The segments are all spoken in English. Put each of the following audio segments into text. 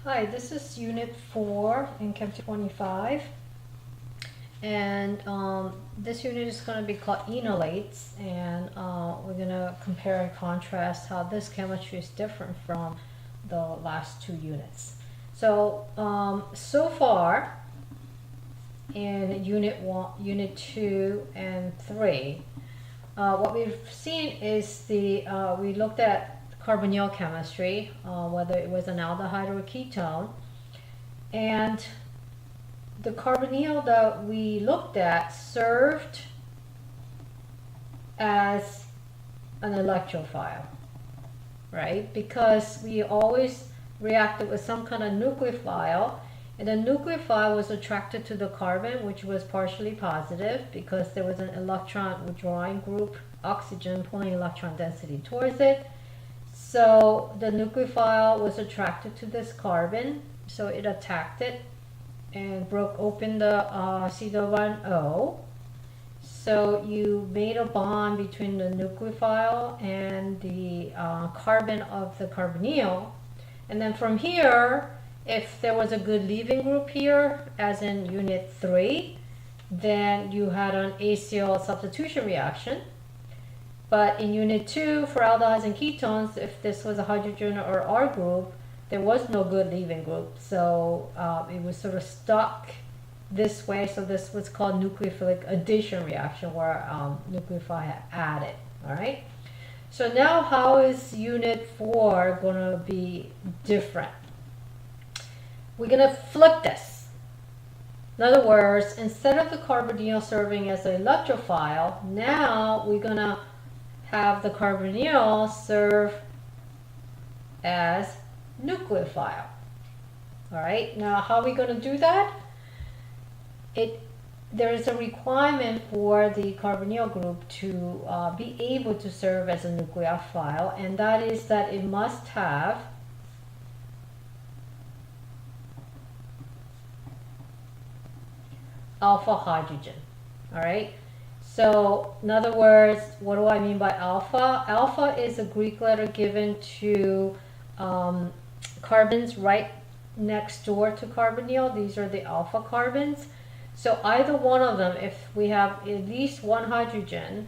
Hi, this is Unit 4 in Chem 25, and this unit is going to be called enolates, and we're going to compare and contrast how this chemistry is different from the last two units. So, so far in Unit 1, Unit 2, and 3, what we've seen is we looked at carbonyl chemistry, whether it was an aldehyde or a ketone, and the carbonyl that we looked at served as an electrophile, right? Because we always reacted with some kind of nucleophile, and the nucleophile was attracted to the carbon, which was partially positive because there was an electron withdrawing group, oxygen pulling electron density towards it. So the nucleophile was attracted to this carbon, so it attacked it and broke open the C-O. So you made a bond between the nucleophile and the carbon of the carbonyl. And then from here, if there was a good leaving group here, as in Unit 3, then you had an acyl substitution reaction. But in Unit 2, for aldehydes and ketones, if this was a hydrogen or R group, there was no good leaving group. So it was sort of stuck this way. So this was called nucleophilic addition reaction, where nucleophile added. All right. So now how is Unit 4 going to be different? We're going to flip this. In other words, instead of the carbonyl serving as an electrophile, now we're going to have the carbonyl serve as nucleophile. All right, now how are we going to do that? There is a requirement for the carbonyl group to be able to serve as a nucleophile, and that is that it must have alpha hydrogen. All right. So, in other words, what do I mean by alpha? Alpha is a Greek letter given to carbons right next door to carbonyl. These are the alpha carbons. So either one of them, if we have at least one hydrogen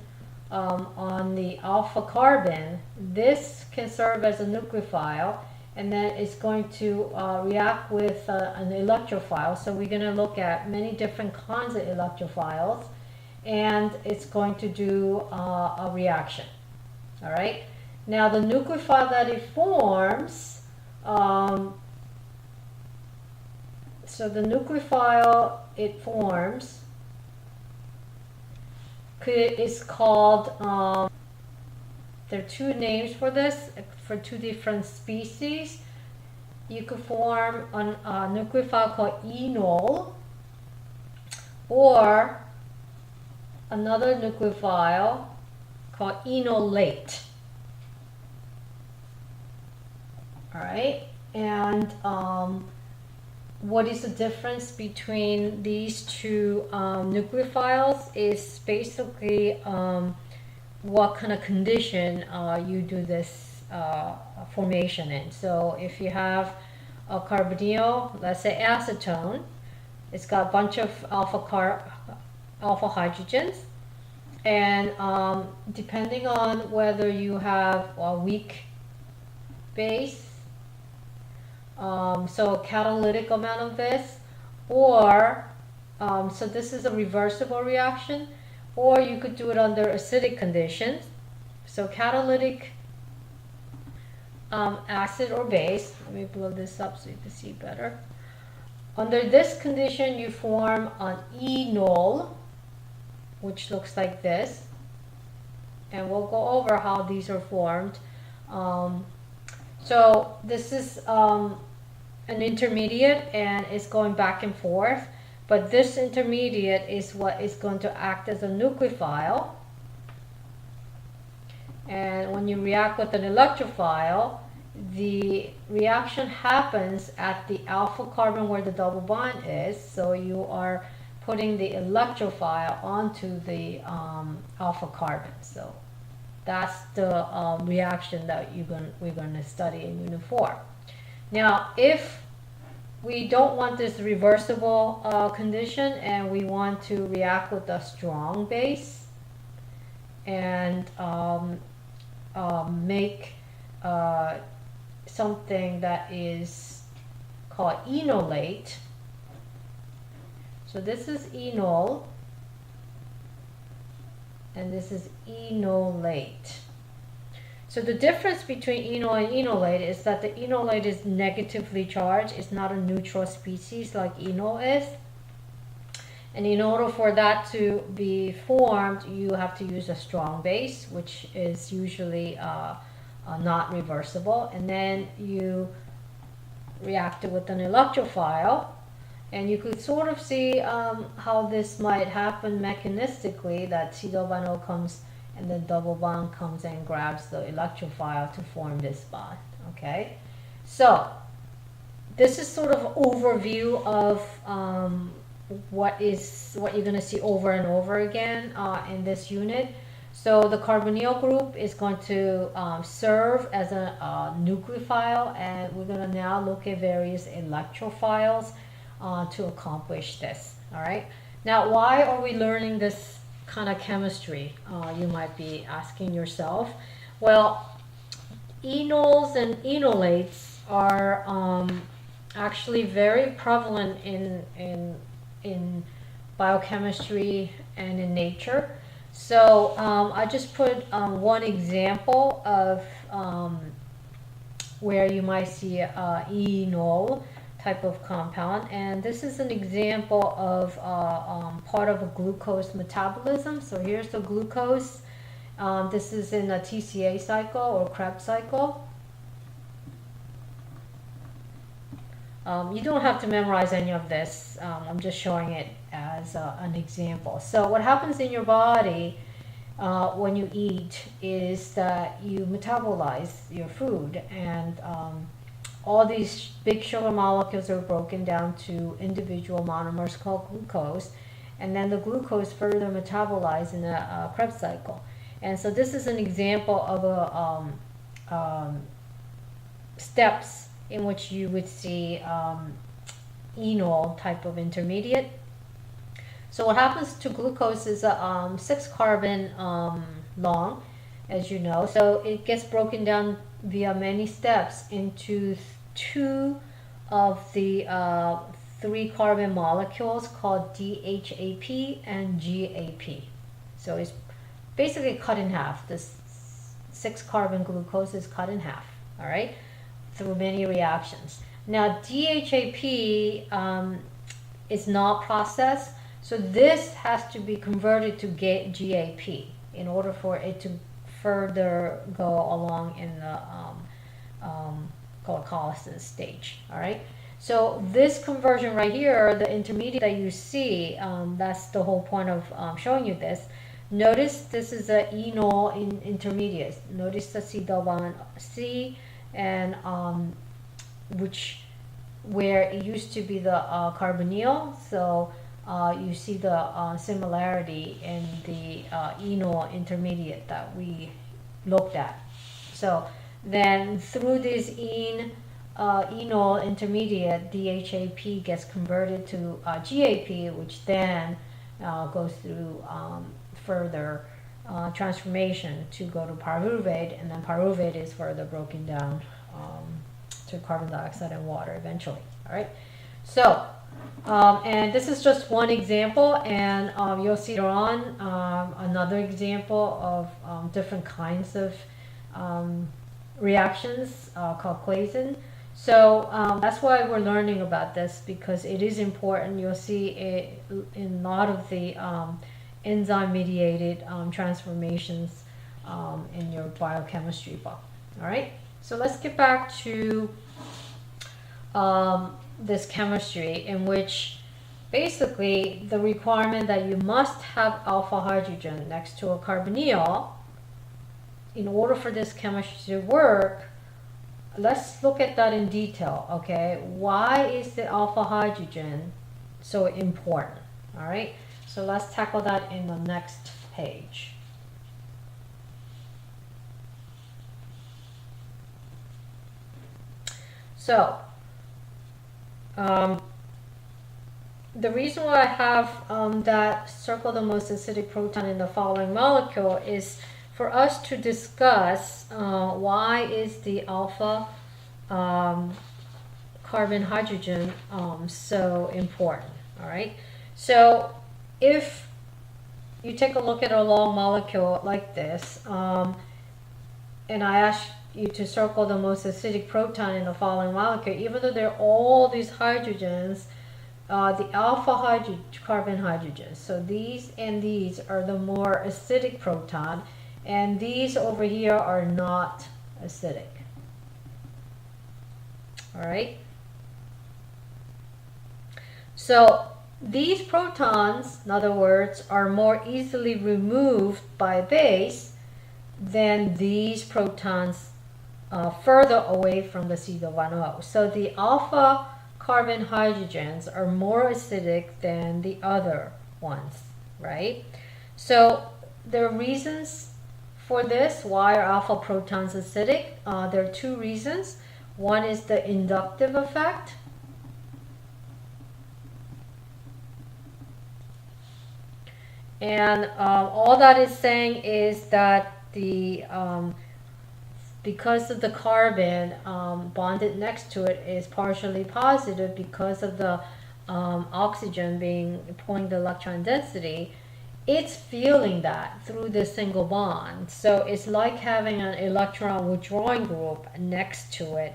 on the alpha carbon, this can serve as a nucleophile, and then it's going to react with an electrophile. So we're going to look at many different kinds of electrophiles, and it's going to do a reaction. All right. Now the nucleophile that it forms, so the nucleophile it forms is called, there are two names for this, for two different species. You could form a nucleophile called enol, or another nucleophile called enolate. All right, and what is the difference between these two nucleophiles is basically what kind of condition you do this formation in. So if you have a carbonyl, let's say acetone, it's got a bunch of alpha hydrogens, and depending on whether you have a weak base, so a catalytic amount of this, or so this is a reversible reaction, or you could do it under acidic conditions. So catalytic acid or base, let me blow this up so you can see better. Under this condition you form an enol, which looks like this, and we'll go over how these are formed. So this is an intermediate, and it's going back and forth, but this intermediate is what is going to act as a nucleophile, and when you react with an electrophile, the reaction happens at the alpha carbon where the double bond is, so you are putting the electrophile onto the alpha carbon. So that's the reaction that we're going to study in Unit 4. Now, if we don't want this reversible condition, and we want to react with a strong base and make something that is called enolate. So this is enol, and this is enolate. So the difference between enol and enolate is that the enolate is negatively charged. It's not a neutral species like enol is. And in order for that to be formed, you have to use a strong base, which is usually not reversible. And then you react it with an electrophile. And you could sort of see how this might happen mechanistically, that C double bond O comes and the double bond comes and grabs the electrophile to form this bond. Okay, so this is sort of overview of what you're going to see over and over again in this unit. So the carbonyl group is going to serve as a nucleophile, and we're going to now look at various electrophiles to accomplish this. All right. Now, why are we learning this kind of chemistry? You might be asking yourself. Well, enols and enolates are actually very prevalent in biochemistry and in nature. So I just put one example of where you might see enol type of compound, and this is an example of part of a glucose metabolism. So here's the glucose. This is in a TCA cycle or Krebs cycle. You don't have to memorize any of this. I'm just showing it as an example. So what happens in your body when you eat is that you metabolize your food, and all these big sugar molecules are broken down to individual monomers called glucose, and then the glucose further metabolized in a Krebs cycle. And so this is an example of a steps in which you would see enol type of intermediate. So what happens to glucose is 6 carbon long, as you know. So it gets broken down via many steps into 2 of the 3 carbon molecules called DHAP and GAP. So it's basically cut in half. This 6 carbon glucose is cut in half, all right, through many reactions. Now DHAP is not processed, so this has to be converted to GAP in order for it to further go along in the glycolysis stage. All right, so this conversion right here, the intermediate that you see, that's the whole point of showing you this. Notice this is a enol intermediate. Notice the C double bond C, and where it used to be the carbonyl. So you see the similarity in the enol intermediate that we looked at. So then through this enol intermediate, DHAP gets converted to GAP, which then goes through further transformation to go to pyruvate, and then pyruvate is further broken down to carbon dioxide and water eventually. All right, so and this is just one example, and you'll see later on another example of different kinds of reactions called Claisen. So that's why we're learning about this, because it is important. You'll see it in a lot of the enzyme mediated transformations in your biochemistry book. All right, so let's get back to this chemistry, in which basically the requirement that you must have alpha hydrogen next to a carbonyl in order for this chemistry to work. Let's look at that in detail. Okay, why is the alpha hydrogen so important? All right, so let's tackle that in the next page. So The reason why I have that circle the most acidic proton in the following molecule is for us to discuss why is the alpha carbon hydrogen so important. All right, so if you take a look at a long molecule like this, and I ask you to circle the most acidic proton in the following molecule, even though there are all these hydrogens, the alpha carbon hydrogens, so these and these are the more acidic proton, and these over here are not acidic. All right. So these protons, in other words, are more easily removed by base than these protons further away from the C-1O. So the alpha carbon hydrogens are more acidic than the other ones, right? So there are reasons for this. Why are alpha protons acidic? There are two reasons. One is the inductive effect. And all that is saying is that the because of the carbon bonded next to it is partially positive because of the oxygen being pulling the electron density, it's feeling that through the single bond. So it's like having an electron withdrawing group next to it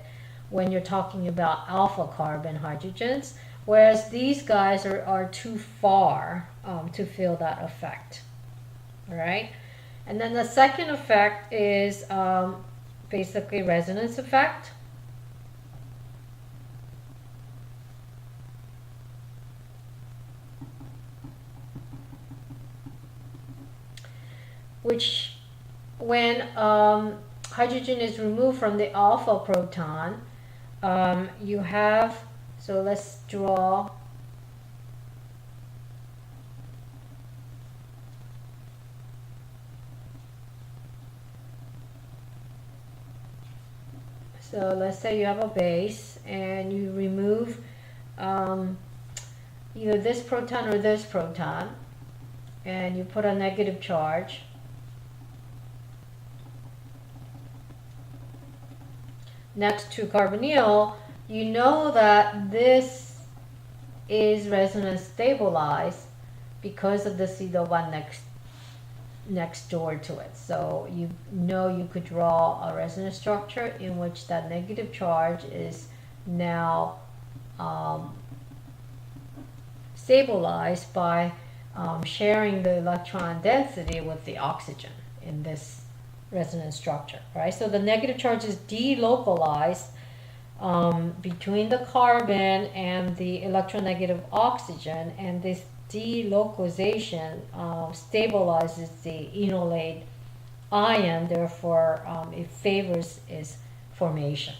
when you're talking about alpha carbon hydrogens, whereas these guys are too far to feel that effect. All right, and then the second effect is basically resonance effect. Which, when hydrogen is removed from the alpha proton, you have, so let's draw so let's say you have a base and you remove either this proton or this proton, and you put a negative charge. Next to carbonyl, you know that this is resonance stabilized because of the C-1 next door to it. So you know you could draw a resonance structure in which that negative charge is now stabilized by sharing the electron density with the oxygen in this resonance structure, right? So the negative charge is delocalized between the carbon and the electronegative oxygen, and this delocalization stabilizes the enolate ion, therefore it favors its formation.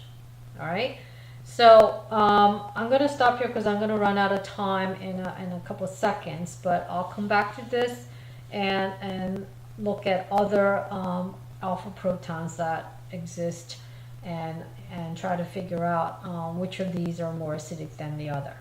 All right, so I'm going to stop here because I'm going to run out of time in a couple of seconds, but I'll come back to this and look at other alpha protons that exist and try to figure out which of these are more acidic than the other.